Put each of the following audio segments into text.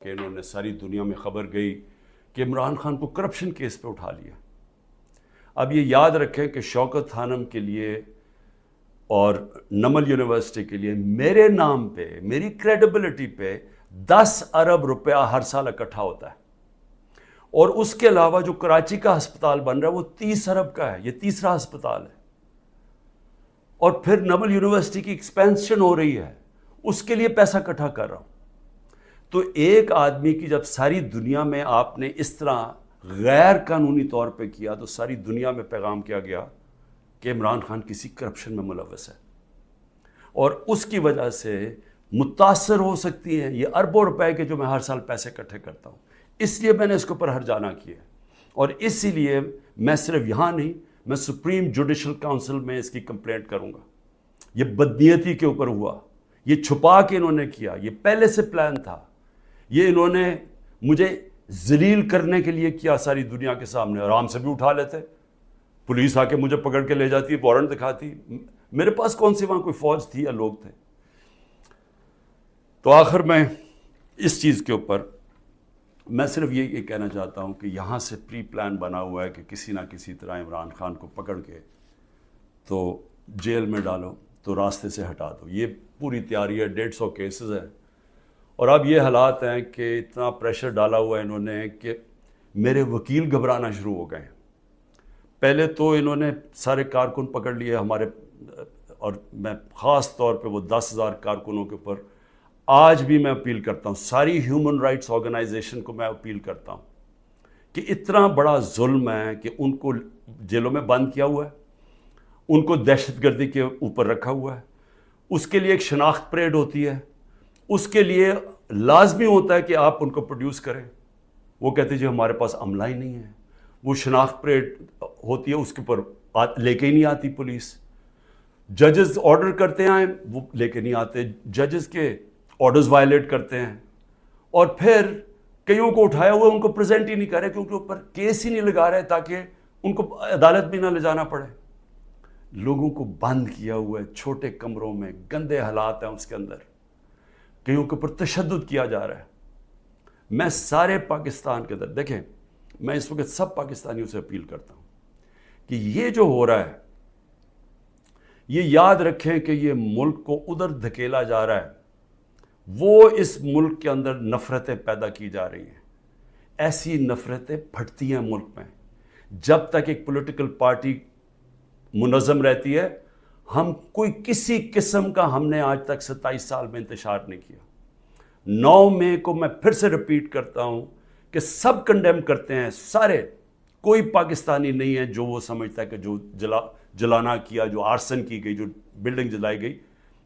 کہ انہوں نے ساری دنیا میں خبر گئی کہ عمران خان کو کرپشن کیس پہ اٹھا لیا۔ اب یہ یاد رکھیں کہ شوکت خانم کے لیے اور نمل یونیورسٹی کے لیے میرے نام پہ، میری کریڈیبلٹی پہ 10 ارب روپیہ ہر سال اکٹھا ہوتا ہے، اور اس کے علاوہ جو کراچی کا ہسپتال بن رہا ہے وہ 30 ارب کا ہے، یہ تیسرا ہسپتال ہے، اور پھر نمل یونیورسٹی کی ایکسپینشن ہو رہی ہے، اس کے لیے پیسہ اکٹھا کر رہا ہوں۔ تو ایک آدمی کی جب ساری دنیا میں آپ نے اس طرح غیر قانونی طور پہ کیا تو ساری دنیا میں پیغام کیا گیا کہ عمران خان کسی کرپشن میں ملوث ہے، اور اس کی وجہ سے متاثر ہو سکتی ہیں یہ اربوں روپے کے جو میں ہر سال پیسے اکٹھے کرتا ہوں۔ اس لیے میں نے اس کے اوپر ہر جانا کیا، اور اسی لیے میں صرف یہاں نہیں، میں سپریم جوڈیشل کاؤنسل میں اس کی کمپلینٹ کروں گا۔ یہ بدنیتی کے اوپر ہوا، یہ چھپا کے انہوں نے کیا، یہ پہلے سے پلان تھا، یہ انہوں نے مجھے ذلیل کرنے کے لیے کیا ساری دنیا کے سامنے۔ آرام سے بھی اٹھا لیتے، پولیس آ کے مجھے پکڑ کے لے جاتی، وارنٹ دکھاتی، میرے پاس کون سی وہاں کوئی فوج تھی یا لوگ تھے۔ تو آخر میں اس چیز کے اوپر میں صرف یہ کہنا چاہتا ہوں کہ یہاں سے پری پلان بنا ہوا ہے کہ کسی نہ کسی طرح عمران خان کو پکڑ کے تو جیل میں ڈالو، تو راستے سے ہٹا دو۔ یہ پوری تیاری ہے، 150 کیسز ہیں، اور اب یہ حالات ہیں کہ اتنا پریشر ڈالا ہوا ہے انہوں نے کہ میرے وکیل گھبرانا شروع ہو گئے ہیں۔ پہلے تو انہوں نے سارے کارکن پکڑ لیے ہمارے، اور میں خاص طور پہ وہ 10,000 کارکنوں کے اوپر آج بھی میں اپیل کرتا ہوں، ساری ہیومن رائٹس آرگنائزیشن کو میں اپیل کرتا ہوں کہ اتنا بڑا ظلم ہے کہ ان کو جیلوں میں بند کیا ہوا ہے، ان کو دہشت گردی کے اوپر رکھا ہوا ہے، اس کے لیے ایک شناخت پریڈ ہوتی ہے، اس کے لیے لازمی ہوتا ہے کہ آپ ان کو پروڈیوس کریں۔ وہ کہتے جی ہمارے پاس عملہ ہی نہیں ہے، وہ شناخت پریڈ ہوتی ہے، اس کے اوپر لے کے ہی نہیں آتی پولیس۔ ججز آرڈر کرتے ہیں وہ لے کے نہیں آتے، ججز کے آرڈرز وائلیٹ کرتے ہیں، اور پھر کئیوں کو اٹھایا ہوا ان کو پریزنٹ ہی نہیں کر رہے کیونکہ اوپر کیس ہی نہیں لگا رہے تاکہ ان کو عدالت بھی نہ لے جانا پڑے۔ لوگوں کو بند کیا ہوا ہے چھوٹے کمروں میں، گندے حالات ہیں اس کے اندر، کئیوں کے اوپر تشدد کیا جا رہا ہے۔ میں سارے پاکستان کے اندر، دیکھیں میں اس وقت سب پاکستانیوں سے اپیل کرتا ہوں کہ یہ جو ہو رہا ہے یہ یاد رکھیں کہ یہ ملک کو ادھر دھکیلا جا رہا ہے، وہ اس ملک کے اندر نفرتیں پیدا کی جا رہی ہیں۔ ایسی نفرتیں پھٹتی ہیں ملک میں جب تک ایک پولیٹیکل پارٹی منظم رہتی ہے۔ ہم کوئی کسی قسم کا ہم نے آج تک 27 سال میں انتشار نہیں کیا۔ 9 مئی کو میں پھر سے رپیٹ کرتا ہوں کہ سب کنڈیم کرتے ہیں، سارے، کوئی پاکستانی نہیں ہے جو وہ سمجھتا ہے کہ جو جلانا کیا، جو آرسن کی گئی، جو بلڈنگ جلائی گئی،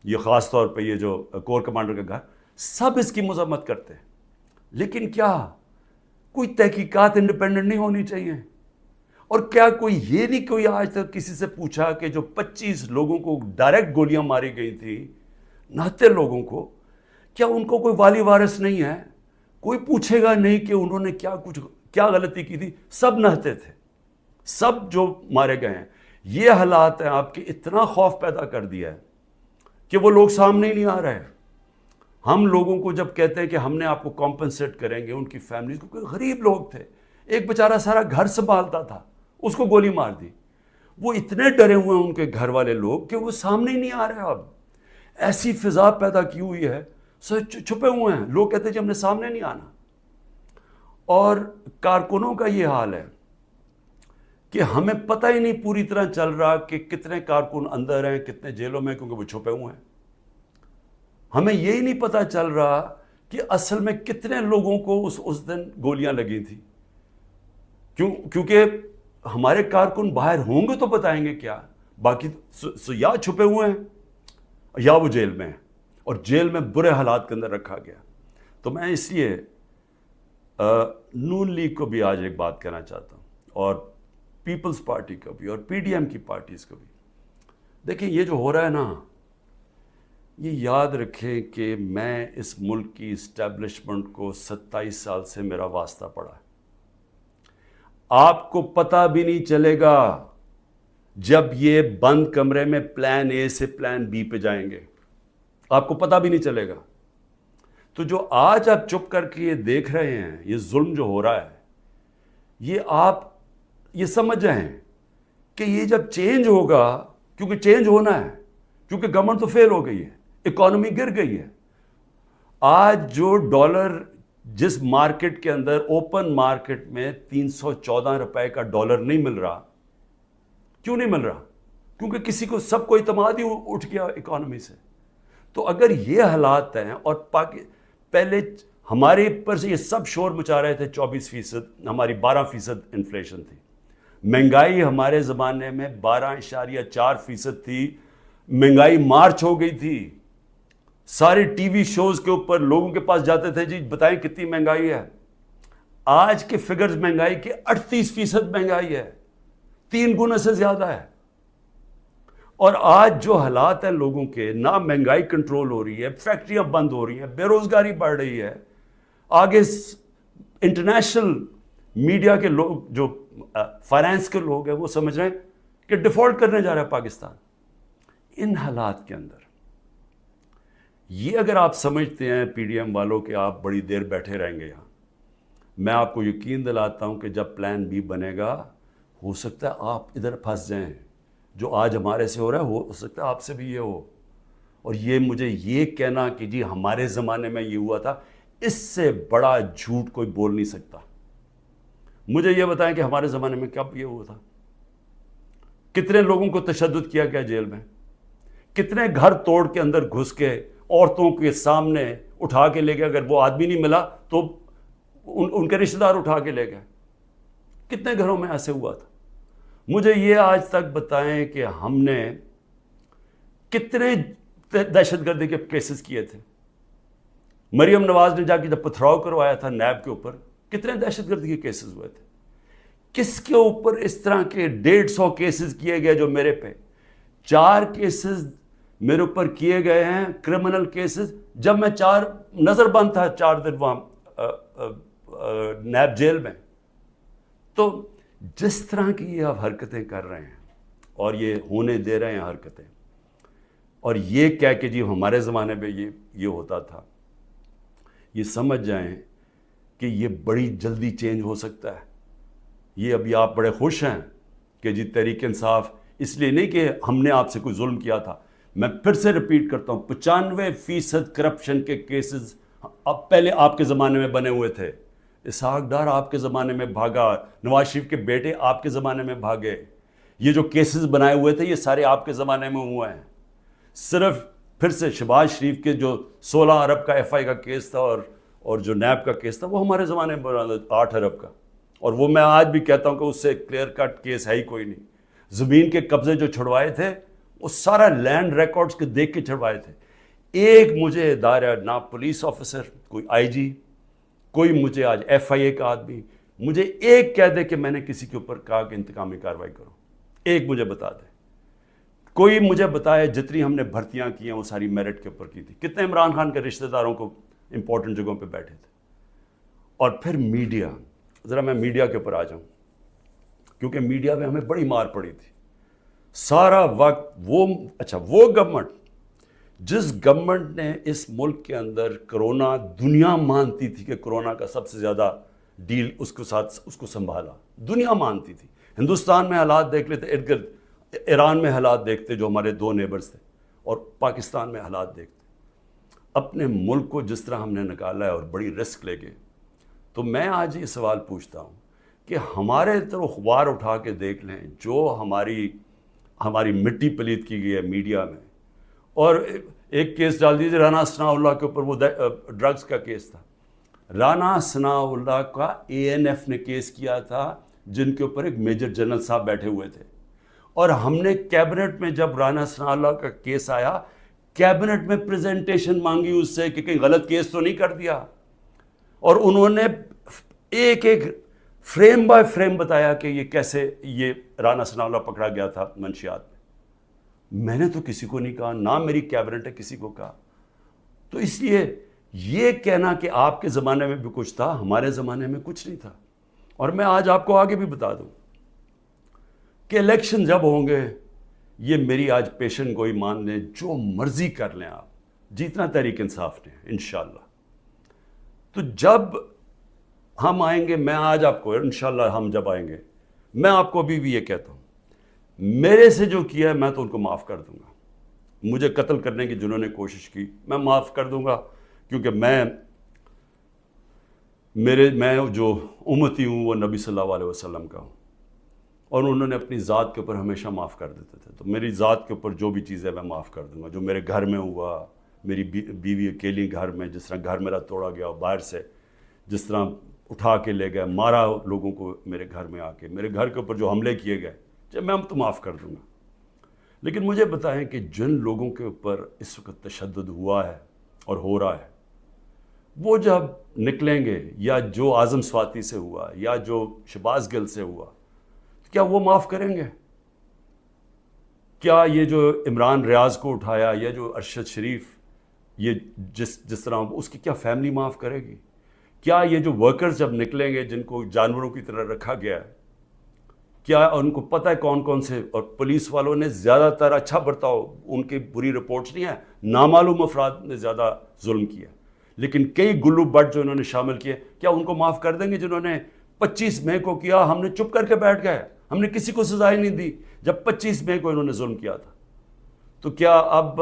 یہ خاص طور پہ یہ جو کور کمانڈر کا گھر، سب اس کی مذمت کرتے ہیں۔ لیکن کیا کوئی تحقیقات انڈیپینڈنٹ نہیں ہونی چاہیے؟ اور کیا کوئی یہ نہیں کوئی آج تک کسی سے پوچھا کہ جو 25 لوگوں کو ڈائریکٹ گولیاں ماری گئی تھیں، نہتے لوگوں کو، کیا ان کو کوئی والی وارث نہیں ہے؟ کوئی پوچھے گا نہیں کہ انہوں نے کیا غلطی کی تھی؟ سب نہتے تھے، سب جو مارے گئے ہیں۔ یہ حالات ہیں آپ کے اتنا خوف پیدا کر دیا ہے کہ وہ لوگ سامنے ہی نہیں آ رہے۔ ہم لوگوں کو جب کہتے ہیں کہ ہم نے آپ کو کمپنسیٹ کریں گے، ان کی فیملیز کو، کوئی غریب لوگ تھے، ایک بیچارہ سارا گھر سنبھالتا تھا، اس کو گولی مار دی، وہ اتنے ڈرے ہوئے ہیں ان کے گھر والے لوگ کہ وہ سامنے ہی نہیں آ رہے۔ اب ایسی فضا پیدا کی ہوئی ہے، چھپے ہوئے ہیں، لوگ کہتے ہیں کہ ہم نے سامنے نہیں آنا۔ اور کارکنوں کا یہ حال ہے کہ ہمیں پتہ ہی نہیں پوری طرح چل رہا کہ کتنے کارکن اندر ہیں، کتنے جیلوں میں، کیونکہ وہ چھپے ہوئے ہیں۔ ہمیں یہی نہیں پتہ چل رہا کہ اصل میں کتنے لوگوں کو اس دن گولیاں لگی تھیں، کیونکہ ہمارے کارکن باہر ہوں گے تو بتائیں گے کیا، باقی یا چھپے ہوئے ہیں یا وہ جیل میں ہیں، اور جیل میں برے حالات کے اندر رکھا گیا۔ تو میں اس لیے نون لیگ کو بھی آج ایک بات کہنا چاہتا ہوں، اور پیپلز پارٹی کو بھی، اور پی ڈی ایم کی پارٹیز کو بھی۔ دیکھیں یہ جو ہو رہا ہے نا، یہ یاد رکھیں کہ میں اس ملک کی اسٹیبلشمنٹ کو 27 سال سے میرا واسطہ پڑا ہے۔ آپ کو پتہ بھی نہیں چلے گا جب یہ بند کمرے میں پلان اے سے پلان بی پہ جائیں گے، آپ کو پتہ بھی نہیں چلے گا۔ تو جو آج آپ چپ کر کے یہ دیکھ رہے ہیں، یہ ظلم جو ہو رہا ہے، یہ آپ یہ سمجھ جائیں کہ یہ جب چینج ہوگا، کیونکہ چینج ہونا ہے، کیونکہ گورنمنٹ تو فیل ہو گئی ہے، اکانومی گر گئی ہے. آج جو ڈالر جس مارکیٹ کے اندر اوپن مارکیٹ میں 314 روپے کا ڈالر نہیں مل رہا، کیوں نہیں مل رہا؟ کیونکہ کسی کو سب کو اعتماد ہی اٹھ گیا اکانومی سے. تو اگر یہ حالات ہیں اور پہلے ہمارے اوپر سے یہ سب شور مچا رہے تھے 24%، ہماری 12% انفلیشن تھی. مہنگائی ہمارے زمانے میں 12.4% تھی. مہنگائی مارچ ہو گئی تھی. سارے ٹی وی شوز کے اوپر لوگوں کے پاس جاتے تھے، جی بتائیں کتنی مہنگائی ہے. آج کے فگرز مہنگائی کے 38% مہنگائی ہے، 3 گنا سے زیادہ ہے. اور آج جو حالات ہیں لوگوں کے، نہ مہنگائی کنٹرول ہو رہی ہے، فیکٹریاں بند ہو رہی ہیں، بے روزگاری بڑھ رہی ہے. آگے انٹرنیشنل میڈیا کے لوگ، جو فائنانس کے لوگ ہیں، وہ سمجھ رہے ہیں کہ ڈیفالٹ کرنے جا رہا ہے پاکستان. ان حالات کے اندر یہ اگر آپ سمجھتے ہیں پی ڈی ایم والوں کہ آپ بڑی دیر بیٹھے رہیں گے یہاں، میں آپ کو یقین دلاتا ہوں کہ جب پلان بی بنے گا، ہو سکتا ہے آپ ادھر پھنس جائیں. جو آج ہمارے سے ہو رہا ہے ہو سکتا ہے آپ سے بھی یہ ہو. اور یہ مجھے یہ کہنا کہ جی ہمارے زمانے میں یہ ہوا تھا، اس سے بڑا جھوٹ کوئی بول نہیں سکتا. مجھے یہ بتائیں کہ ہمارے زمانے میں کب یہ ہوا تھا؟ کتنے لوگوں کو تشدد کیا گیا جیل میں؟ کتنے گھر توڑ کے اندر گھس کے عورتوں کے سامنے اٹھا کے لے گئے؟ اگر وہ آدمی نہیں ملا تو ان کے رشتہ دار اٹھا کے لے گئے. کتنے گھروں میں ایسے ہوا تھا؟ مجھے یہ آج تک بتائیں کہ ہم نے کتنے دہشت گردی کے کیسز کیے تھے. مریم نواز نے جا کے جب پتھراؤ کروایا تھا نیب کے اوپر، کتنے دہشت گردی کے کیسز ہوئے تھے. کس کے اوپر اس طرح کے 150 کیسز کیے گئے جو میرے پہ 4 کیسز میرے اوپر کیے گئے ہیں، کرمنل کیسز، جب میں نظر بند تھا 4 دن وہاں نیب جیل میں. تو جس طرح کی یہ آپ حرکتیں کر رہے ہیں اور یہ ہونے دے رہے ہیں حرکتیں، اور یہ کہہ کہ جی ہمارے زمانے میں یہ ہوتا تھا، یہ سمجھ جائیں کہ یہ بڑی جلدی چینج ہو سکتا ہے. یہ ابھی آپ بڑے خوش ہیں کہ جی تحریک انصاف، اس لیے نہیں کہ ہم نے آپ سے کوئی ظلم کیا تھا. میں پھر سے ریپیٹ کرتا ہوں، 95% کرپشن کے کیسز اب پہلے آپ کے زمانے میں بنے ہوئے تھے. اسحاق ڈار آپ کے زمانے میں بھاگا، نواز شریف کے بیٹے آپ کے زمانے میں بھاگے. یہ جو کیسز بنائے ہوئے تھے یہ سارے آپ کے زمانے میں ہوئے ہیں. صرف پھر سے شہباز شریف کے جو 16 ارب کا ایف آئی کا کیس تھا اور جو نیب کا کیس تھا، وہ ہمارے زمانے میں 8 ارب کا. اور وہ میں آج بھی کہتا ہوں کہ اس سے کلیئر کٹ کیس ہے ہی کوئی نہیں. زمین کے قبضے جو چھڑوائے تھے وہ سارا لینڈ ریکارڈز کے دیکھ کے چھڑوائے تھے. ایک مجھے ادارہ، نہ پولیس آفیسر، کوئی آئی جی، کوئی مجھے آج ایف آئی اے کا آدمی مجھے ایک کہہ دے کہ میں نے کسی کے اوپر کہا کہ انتقامی کارروائی کرو، ایک مجھے بتا دے. کوئی مجھے بتائے جتنی ہم نے بھرتیاں کی ہیں وہ ساری میرٹ کے اوپر کی تھی. کتنے عمران خان کے رشتہ داروں کو امپورٹنٹ جگہوں پہ بیٹھے تھے. اور پھر میڈیا، ذرا میں میڈیا کے اوپر آ جاؤں، کیونکہ میڈیا میں ہمیں بڑی مار پڑی تھی سارا وقت. وہ گورنمنٹ، جس گورنمنٹ نے اس ملک کے اندر کرونا، دنیا مانتی تھی کہ کرونا کا سب سے زیادہ ڈیل اس کو سنبھالا، دنیا مانتی تھی. ہندوستان میں حالات دیکھ لیتے، ارد گرد ایران میں حالات دیکھتے جو ہمارے 2 نیبرز تھے، اور پاکستان میں حالات دیکھتے. اپنے ملک کو جس طرح ہم نے نکالا ہے اور بڑی رسک لے کے، تو میں آج یہ سوال پوچھتا ہوں کہ ہمارے طرف اخبار اٹھا کے دیکھ لیں جو ہماری مٹی پلیت کی گئی ہے میڈیا میں. اور ایک کیس ڈال دیجیے رانا ثناء اللہ کے اوپر، وہ ڈرگز کا کیس تھا. رانا ثناء اللہ کا اے این ایف نے کیس کیا تھا، جن کے اوپر ایک میجر جنرل صاحب بیٹھے ہوئے تھے. اور ہم نے کیبنٹ میں جب رانا ثناء اللہ کا کیس آیا، کیبنٹ میں پریزنٹیشن مانگی اس سے کہ کہیں غلط کیس تو نہیں کر دیا. اور انہوں نے ایک فریم بائی فریم بتایا کہ یہ کیسے یہ رانا ثناء اللہ پکڑا گیا تھا منشیات میں. میں نے تو کسی کو نہیں کہا، نہ میری کیبنٹ نے کسی کو کہا. تو اس لیے یہ کہنا کہ آپ کے زمانے میں بھی کچھ تھا، ہمارے زمانے میں کچھ نہیں تھا. اور میں آج آپ کو آگے بھی بتا دوں کہ الیکشن جب ہوں گے، یہ میری آج پیشن گوئی مان لیں، جو مرضی کر لیں آپ، جیتنا تحریک انصاف نے انشاءاللہ. تو جب ہم آئیں گے، میں آج آپ کو انشاءاللہ ہم جب آئیں گے، میں آپ کو ابھی بھی یہ کہتا ہوں، میرے سے جو کیا ہے میں تو ان کو معاف کر دوں گا. مجھے قتل کرنے کی جنہوں نے کوشش کی میں معاف کر دوں گا، کیونکہ میں جو امتی ہوں وہ نبی صلی اللہ علیہ وسلم کا ہوں، اور انہوں نے اپنی ذات کے اوپر ہمیشہ معاف کر دیتے تھے. تو میری ذات کے اوپر جو بھی چیز ہے میں معاف کر دوں گا. جو میرے گھر میں ہوا، میری بیوی اکیلی گھر میں، جس طرح گھر میرا توڑا گیا باہر سے، جس طرح اٹھا کے لے گئے، مارا لوگوں کو میرے گھر میں آ کے، میرے گھر کے اوپر جو حملے کیے گئے، میں تو معاف کر دوں گا. لیکن مجھے بتائیں کہ جن لوگوں کے اوپر اس وقت تشدد ہوا ہے اور ہو رہا ہے، وہ جب نکلیں گے، یا جو اعظم سواتی سے ہوا یا جو شہباز گل سے ہوا، کیا وہ معاف کریں گے؟ کیا یہ جو عمران ریاض کو اٹھایا، یا جو ارشد شریف، یہ جس طرح اس کی کیا فیملی معاف کرے گی؟ کیا یہ جو ورکرز جب نکلیں گے جن کو جانوروں کی طرح رکھا گیا ہے، کیا ان کو پتہ ہے کون کون سے؟ اور پولیس والوں نے زیادہ تر اچھا برتاؤ، ان کی بری رپورٹس نہیں ہیں، نامعلوم افراد نے زیادہ ظلم کیا، لیکن کئی گلو بٹ جو انہوں نے شامل کیے، کیا ان کو معاف کر دیں گے؟ جنہوں نے 25 مئی کو کیا، ہم نے چپ کر کے بیٹھ گئے، ہم نے کسی کو سزا ہی نہیں دی جب 25 مئی کو انہوں نے ظلم کیا تھا. تو کیا اب